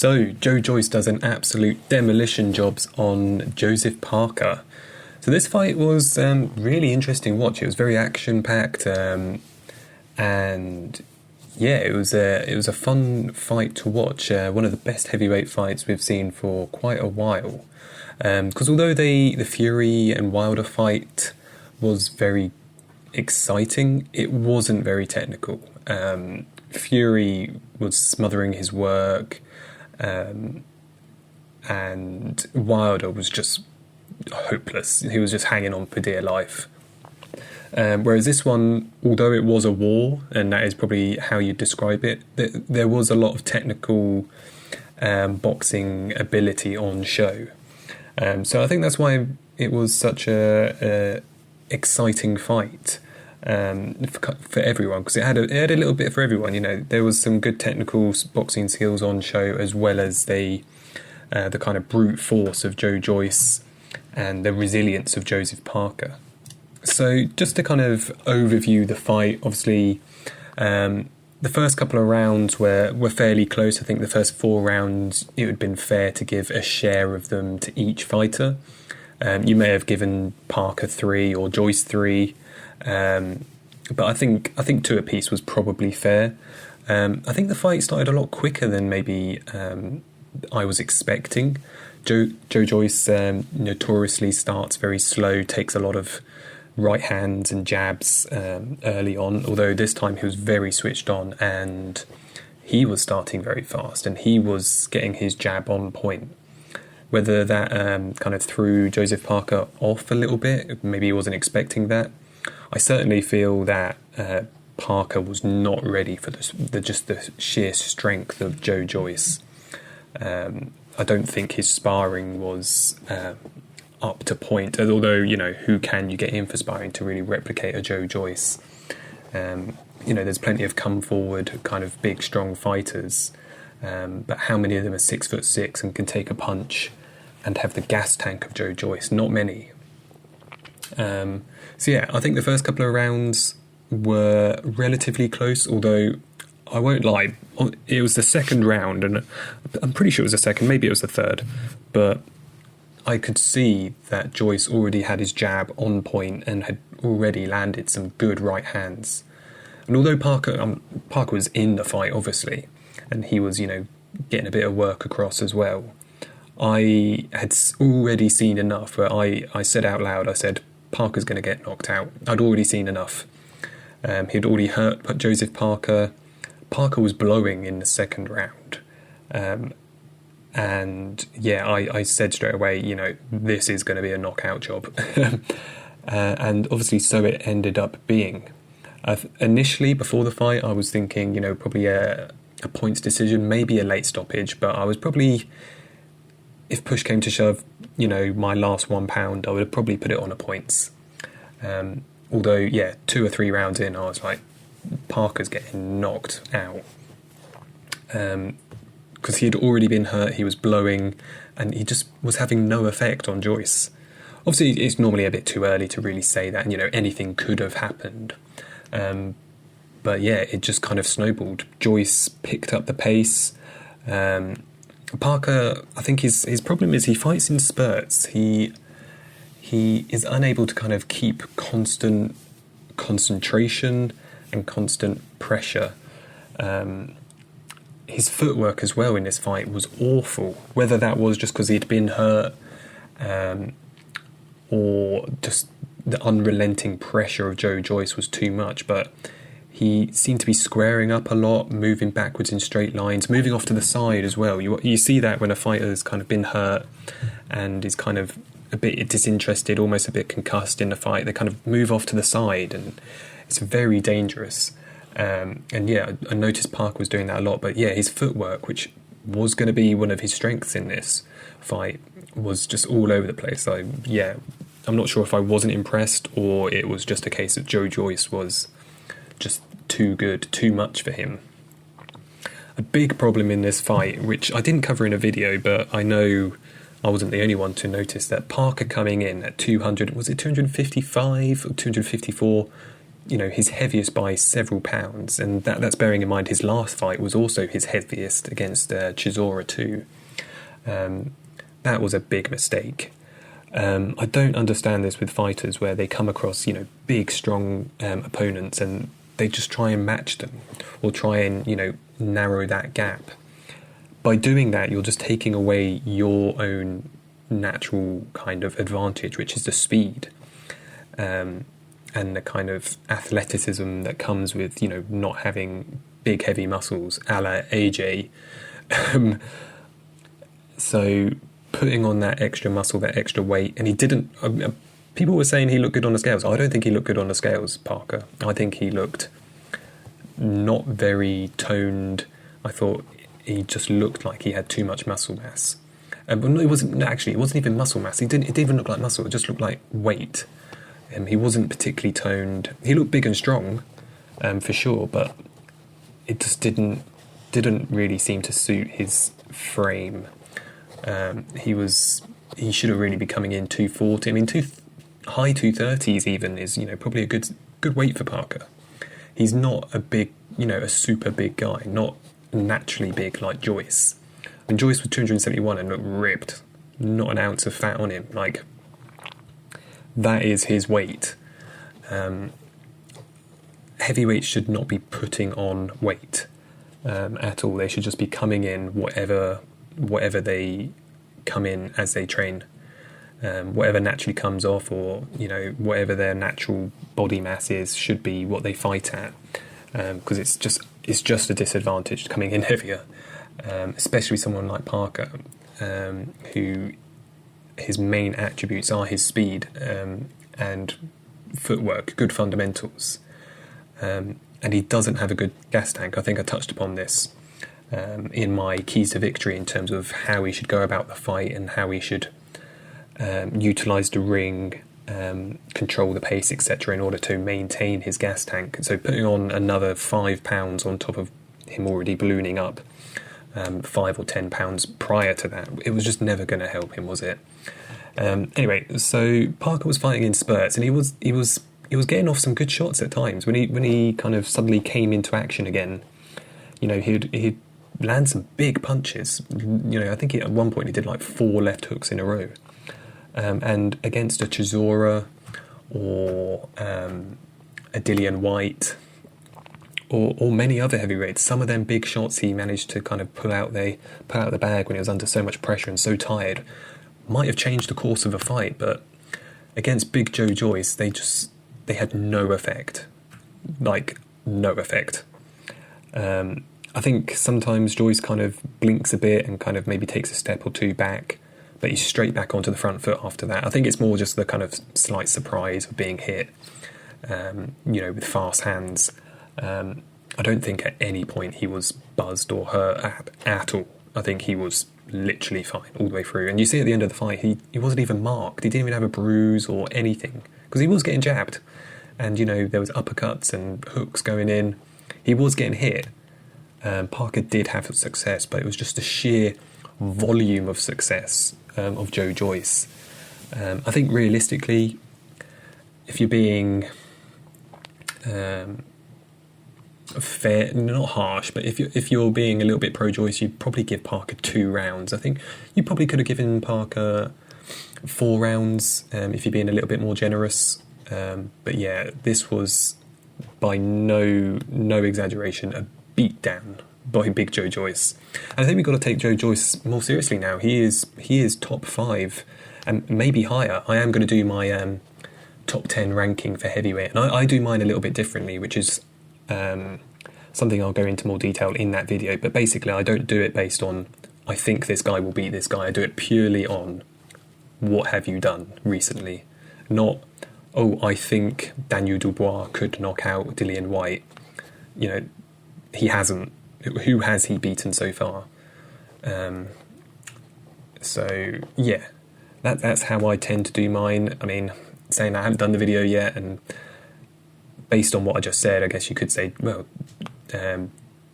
So, Joyce does an absolute demolition jobs on Joseph Parker. So this fight was really interesting to watch. It was very action-packed, and yeah, it was a fun fight to watch. One of the best heavyweight fights we've seen for quite a while. Because although the Fury and Wilder fight was very exciting, it wasn't very technical. Fury was smothering his work, and Wilder was just hopeless. He was just hanging on for dear life. Whereas this one, although it was a war, and that is probably how you describe it, there was a lot of technical boxing ability on show. So I think that's why it was such a exciting fight for everyone, because it had a little bit for everyone. You know, there was some good technical boxing skills on show, as well as the kind of brute force of Joyce and the resilience of Joseph Parker. So just to kind of overview the fight, obviously the first couple of rounds were fairly close. I think the first 4 rounds, it would have been fair to give a share of them to each fighter. You may have given Parker 3 or Joyce 3, but I think 2 apiece was probably fair. I think the fight started a lot quicker than maybe I was expecting. Joyce notoriously starts very slow, takes a lot of right hands and jabs early on, although this time he was very switched on and he was starting very fast and he was getting his jab on point. Whether that kind of threw Joseph Parker off a little bit, maybe he wasn't expecting that. I certainly feel that Parker was not ready for the sheer strength of Joyce. I don't think his sparring was up to point, although, you know, who can you get in for sparring to really replicate a Joyce? You know, there's plenty of come forward kind of big strong fighters, but how many of them are 6'6" and can take a punch and have the gas tank of Joyce? Not many. So yeah, I think the first couple of rounds were relatively close, although I won't lie, it was the second round, and I'm pretty sure it was the second, maybe it was the third, but I could see that Joyce already had his jab on point and had already landed some good right hands. And although Parker was in the fight, obviously, and he was, you know, getting a bit of work across as well, I had already seen enough where I said out loud, I said, Parker's going to get knocked out. I'd already seen enough. He'd already hurt Joseph Parker. Parker was blowing in the second round. And yeah, I said straight away, you know, this is going to be a knockout job. And obviously so it ended up being. Initially, before the fight, I was thinking, you know, probably a points decision, maybe a late stoppage, but I was probably, if push came to shove, you know, my last £1, I would have probably put it on a points. Although, yeah, 2 or 3 rounds in, I was like, Parker's getting knocked out. Because he had already been hurt, he was blowing, and he just was having no effect on Joyce. Obviously, it's normally a bit too early to really say that, and, you know, anything could have happened. But yeah, it just kind of snowballed. Joyce picked up the pace. Parker, I think his problem is he fights in spurts. He is unable to kind of keep constant concentration and constant pressure. His footwork as well in this fight was awful. Whether that was just because he'd been hurt, or just the unrelenting pressure of Joyce was too much, but he seemed to be squaring up a lot, moving backwards in straight lines, moving off to the side as well. You see that when a fighter's kind of been hurt and is kind of a bit disinterested, almost a bit concussed in the fight, they kind of move off to the side, and it's very dangerous. And yeah, I noticed Parker was doing that a lot, but yeah, his footwork, which was going to be one of his strengths in this fight, was just all over the place. I'm not sure if I wasn't impressed or it was just a case that Joyce was just too good, too much for him. A big problem in this fight, which I didn't cover in a video, but I know I wasn't the only one to notice, that Parker coming in at 255 or 254, his heaviest by several pounds, and that's bearing in mind his last fight was also his heaviest against Chisora too. That was a big mistake. I don't understand this with fighters where they come across, big, strong opponents and they just try and match them or try and, narrow that gap. By doing that, you're just taking away your own natural kind of advantage, which is the speed and the kind of athleticism that comes with, not having big, heavy muscles, a la AJ. So putting on that extra muscle, that extra weight, and he didn't... people were saying he looked good on the scales. I don't think he looked good on the scales, Parker. I think he looked not very toned. I thought he just looked like he had too much muscle mass. But it wasn't even muscle mass. It didn't even look like muscle. It just looked like weight. He wasn't particularly toned. He looked big and strong, for sure, but it just didn't really seem to suit his frame. He should have really be coming in 240. I mean, high 230s even is, probably a good weight for Parker. He's not a big, a super big guy, not naturally big like Joyce. When Joyce was 271 and looked ripped, not an ounce of fat on him. Like, that is his weight. Heavyweights should not be putting on weight at all. They should just be coming in whatever they come in as they train, whatever naturally comes off, or whatever their natural body mass is should be what they fight at, because it's just a disadvantage coming in heavier, especially someone like Parker, who his main attributes are his speed and footwork, good fundamentals, and he doesn't have a good gas tank. I think I touched upon this in my keys to victory in terms of how he should go about the fight and how he should utilise the ring, control the pace, etc., in order to maintain his gas tank. So putting on another 5 pounds on top of him already ballooning up 5 or 10 pounds prior to that, it was just never going to help him, was it? Anyway, so Parker was fighting in spurts, and he was getting off some good shots at times. When he kind of suddenly came into action again, he'd land some big punches. I think at one point he did like 4 left hooks in a row. And against a Chisora or a Dillian White or many other heavyweights, some of them big shots he managed to kind of pull out the bag when he was under so much pressure and so tired, might have changed the course of a fight. But against Big Joe Joyce, they had no effect. Like, no effect. I think sometimes Joyce kind of blinks a bit and kind of maybe takes a step or two back, but he's straight back onto the front foot after that. I think it's more just the kind of slight surprise of being hit, with fast hands. I don't think at any point he was buzzed or hurt at all. I think he was literally fine all the way through. And you see at the end of the fight, he wasn't even marked. He didn't even have a bruise or anything, because he was getting jabbed. And, there was uppercuts and hooks going in. He was getting hit. Parker did have success, but it was just the sheer volume of success of Joe Joyce. I think realistically, if you're being fair, not harsh, but if you're being a little bit pro-Joyce, you'd probably give Parker 2 rounds. I think you probably could have given Parker 4 rounds if you're being a little bit more generous. But yeah, this was by no exaggeration a beatdown by Big Joe Joyce. And I think we've got to take Joe Joyce more seriously now. He is top 5 and maybe higher. I am going to do my top 10 ranking for heavyweight, and I do mine a little bit differently, which is something I'll go into more detail in that video. But basically, I don't do it based on I think this guy will beat this guy. I do it purely on what have you done recently, not I think Daniel Dubois could knock out Dillian White. He hasn't. Who has he beaten so far? So yeah, that's how I tend to do mine. I mean, saying I haven't done the video yet, and based on what I just said, I guess you could say, well,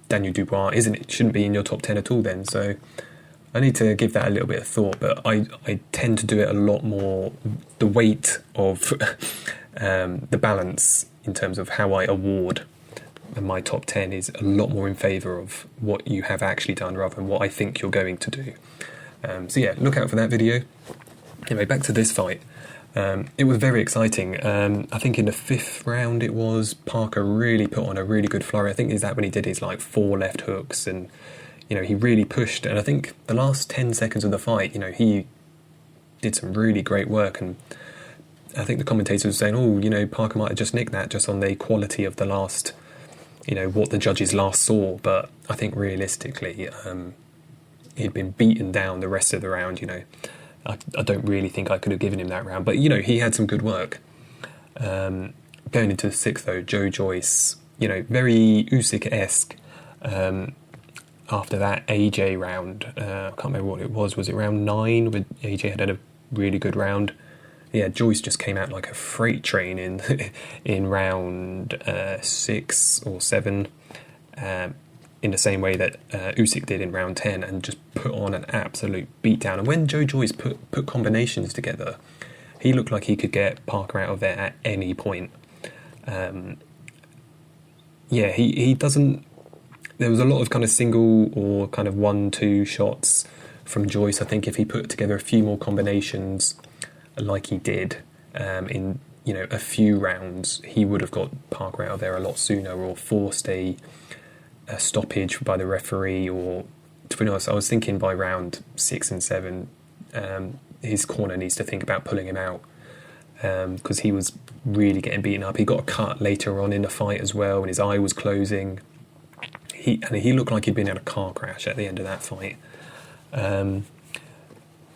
Daniel Dubois shouldn't be in your top 10 at all then. So I need to give that a little bit of thought, but I tend to do it a lot more. The weight of the balance in terms of how I award my top 10 is a lot more in favour of what you have actually done rather than what I think you're going to do. So yeah, look out for that video. Anyway, back to this fight. It was very exciting. I think in the 5th round it was, Parker really put on a really good flurry. I think is that when he did his like 4 left hooks, and he really pushed. And I think the last 10 seconds of the fight, he did some really great work. And I think the commentators were saying, Parker might have just nicked that just on the quality of the last, what the judges last saw. But I think realistically, he'd been beaten down the rest of the round. I don't really think I could have given him that round, but he had some good work. Going into the 6th though, Joyce, very Usyk-esque. After that AJ round, I can't remember what it was. Was it round 9? Where AJ had a really good round. Yeah, Joyce just came out like a freight train in round 6 or 7. In the same way that Usyk did in round 10, and just put on an absolute beatdown. And when Joyce put combinations together, he looked like he could get Parker out of there at any point. He doesn't... There was a lot of kind of single or kind of 1-2 shots from Joyce. I think if he put together a few more combinations like he did in a few rounds, he would have got Parker out of there a lot sooner, or forced a stoppage by the referee. Or, to be honest, I was thinking by round 6 and 7, his corner needs to think about pulling him out, because he was really getting beaten up. He got a cut later on in the fight as well, and his eye was closing. He looked like he'd been in a car crash at the end of that fight.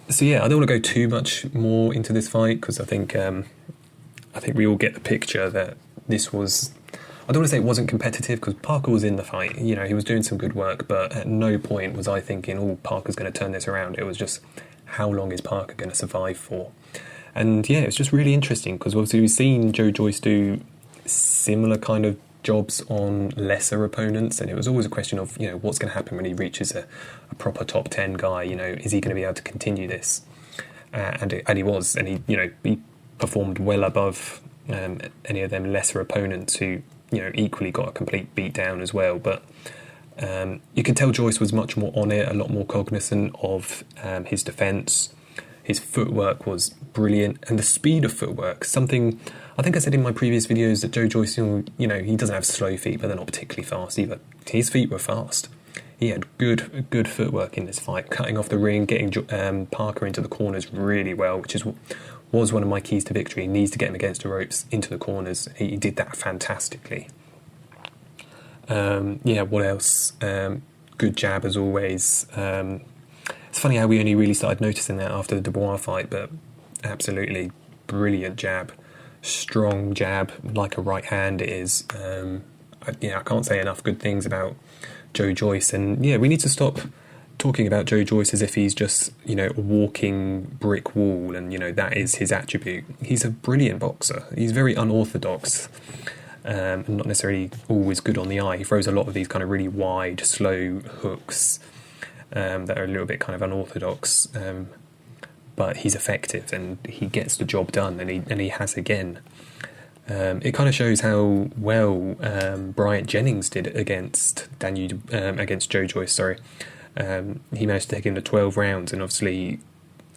So yeah, I don't want to go too much more into this fight, because I think we all get the picture that this was... I don't want to say it wasn't competitive, because Parker was in the fight. He was doing some good work, but at no point was I thinking, Parker's going to turn this around. It was just, how long is Parker going to survive for? And yeah, it's just really interesting, because obviously we've seen Joyce do similar kind of jobs on lesser opponents, and it was always a question of, what's going to happen when he reaches a proper top 10 guy. Is he going to be able to continue this? And he was, and he performed well above any of them lesser opponents who equally got a complete beat down as well. But you could tell Joyce was much more on it, a lot more cognizant of his defence. His footwork was brilliant, and the speed of footwork, something I think I said in my previous videos that Joyce, he doesn't have slow feet, but they're not particularly fast either. His feet were fast. He had good footwork in this fight, cutting off the ring, getting Parker into the corners really well, which was one of my keys to victory. He needs to get him against the ropes, into the corners. He did that fantastically. What else? Good jab as always. It's funny how we only really started noticing that after the Dubois fight, but absolutely brilliant jab. Strong jab, like a right hand it is. I can't say enough good things about Joyce. And we need to stop talking about Joyce as if he's just, a walking brick wall and, that is his attribute. He's a brilliant boxer. He's very unorthodox. And not necessarily always good on the eye. He throws a lot of these kind of really wide, slow hooks that are a little bit kind of unorthodox, but he's effective and he gets the job done, and he has again. It kind of shows how well Bryant Jennings did against against Joyce. Sorry, he managed to take him to 12 rounds, and obviously,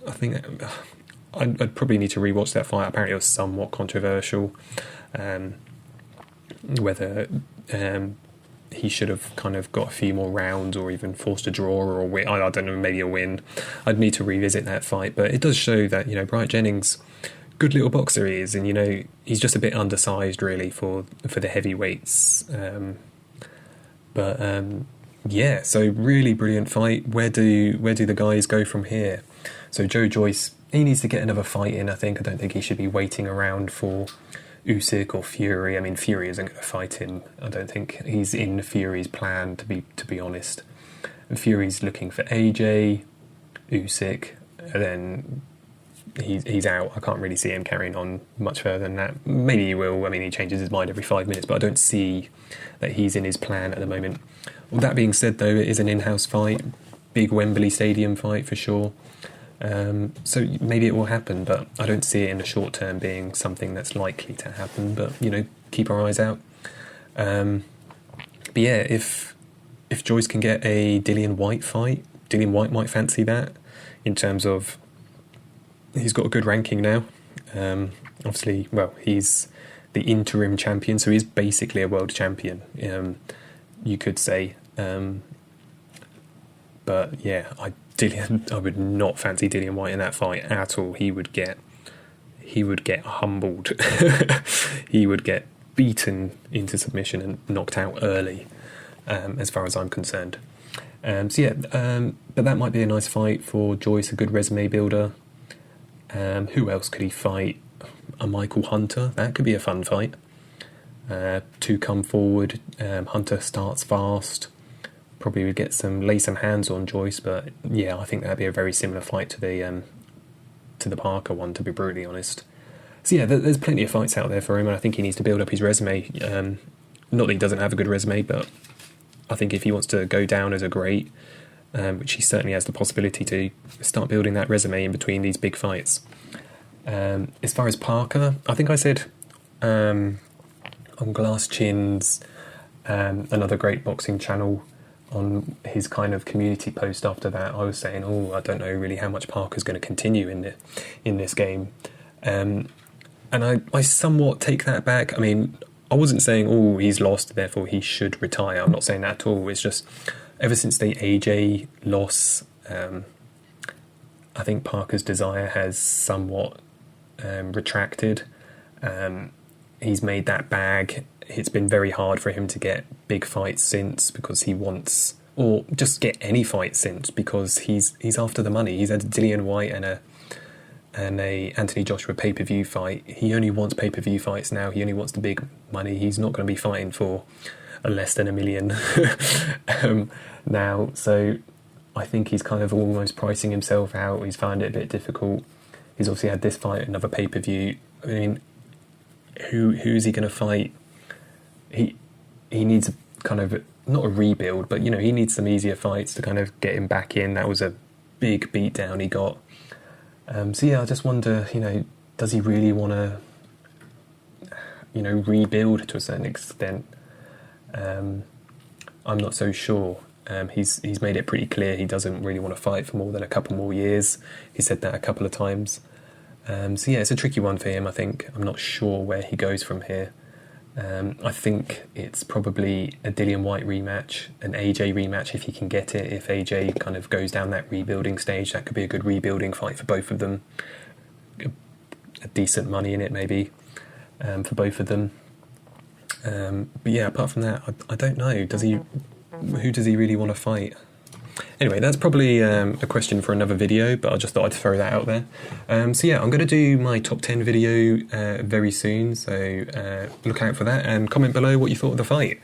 I think I'd probably need to rewatch that fight. Apparently, it was somewhat controversial. Whether he should have kind of got a few more rounds, or even forced a draw or a win. I don't know, maybe a win. I'd need to revisit that fight, but it does show that Bryant Jennings, good little boxer he is, and he's just a bit undersized really for the heavyweights. So really brilliant fight. Where do the guys go from here? So Joyce, he needs to get another fight in. I don't think he should be waiting around for Usyk or Fury. I mean, Fury isn't going to fight him. I don't think he's in Fury's plan, to be honest. And Fury's looking for AJ, Usyk, and then he's out. I can't really see him carrying on much further than that. Maybe he will. I mean, he changes his mind every 5 minutes, but I don't see that he's in his plan at the moment. Well, that being said, though, it is an in-house fight, big Wembley Stadium fight for sure. So maybe it will happen, but I don't see it in the short term being something that's likely to happen. But keep our eyes out. But yeah, if Joyce can get a Dillian White fight, Dillian White might fancy that, in terms of he's got a good ranking now. Obviously, well, he's the interim champion, so he's basically a world champion, you could say. But yeah, I would not fancy Dillian White in that fight at all. He would get humbled. He would get beaten into submission and knocked out early, as far as I'm concerned. But that might be a nice fight for Joyce, a good resume builder. Who else could he fight? A Michael Hunter, that could be a fun fight. To come forward, Hunter starts fast, probably would lay some hands on Joyce, but yeah, I think that'd be a very similar fight to the Parker one, to be brutally honest. So yeah, there's plenty of fights out there for him, and I think he needs to build up his resume. Not that he doesn't have a good resume, but I think if he wants to go down as a great, which he certainly has the possibility to, start building that resume in between these big fights. As far as Parker, I think I said on Glass Chin's, another great boxing channel, on his kind of community post after that, I was saying, I don't know really how much Parker's going to continue in this game. And I somewhat take that back. I mean, I wasn't saying, he's lost, therefore he should retire. I'm not saying that at all. It's just, ever since the AJ loss, I think Parker's desire has somewhat retracted. He's made that bag. It's been very hard for him to get big fights since, because he wants, or just get any fight since, because he's after the money. He's had a Dillian White and a Anthony Joshua pay-per-view fight. He only wants pay-per-view fights now. He only wants the big money. He's not going to be fighting for less than $1 million now. So I think he's kind of almost pricing himself out. He's found it a bit difficult. He's obviously had this fight, another pay-per-view. I mean, who's he going to fight? He needs a kind of, not a rebuild, but he needs some easier fights to kind of get him back in. That was a big beatdown he got. So yeah, I just wonder, does he really want to, rebuild to a certain extent? I'm not so sure. He's made it pretty clear he doesn't really want to fight for more than a couple more years. He said that a couple of times. So yeah, it's a tricky one for him, I think. I'm not sure where he goes from here. I think it's probably a Dillian White rematch, an AJ rematch if he can get it. If AJ kind of goes down that rebuilding stage, that could be a good rebuilding fight for both of them. A decent money in it, maybe, for both of them. But yeah, apart from that, I don't know. Who does he really want to fight? Anyway, that's probably a question for another video, but I just thought I'd throw that out there. So yeah, I'm going to do my top 10 video very soon, so look out for that, and comment below what you thought of the fight.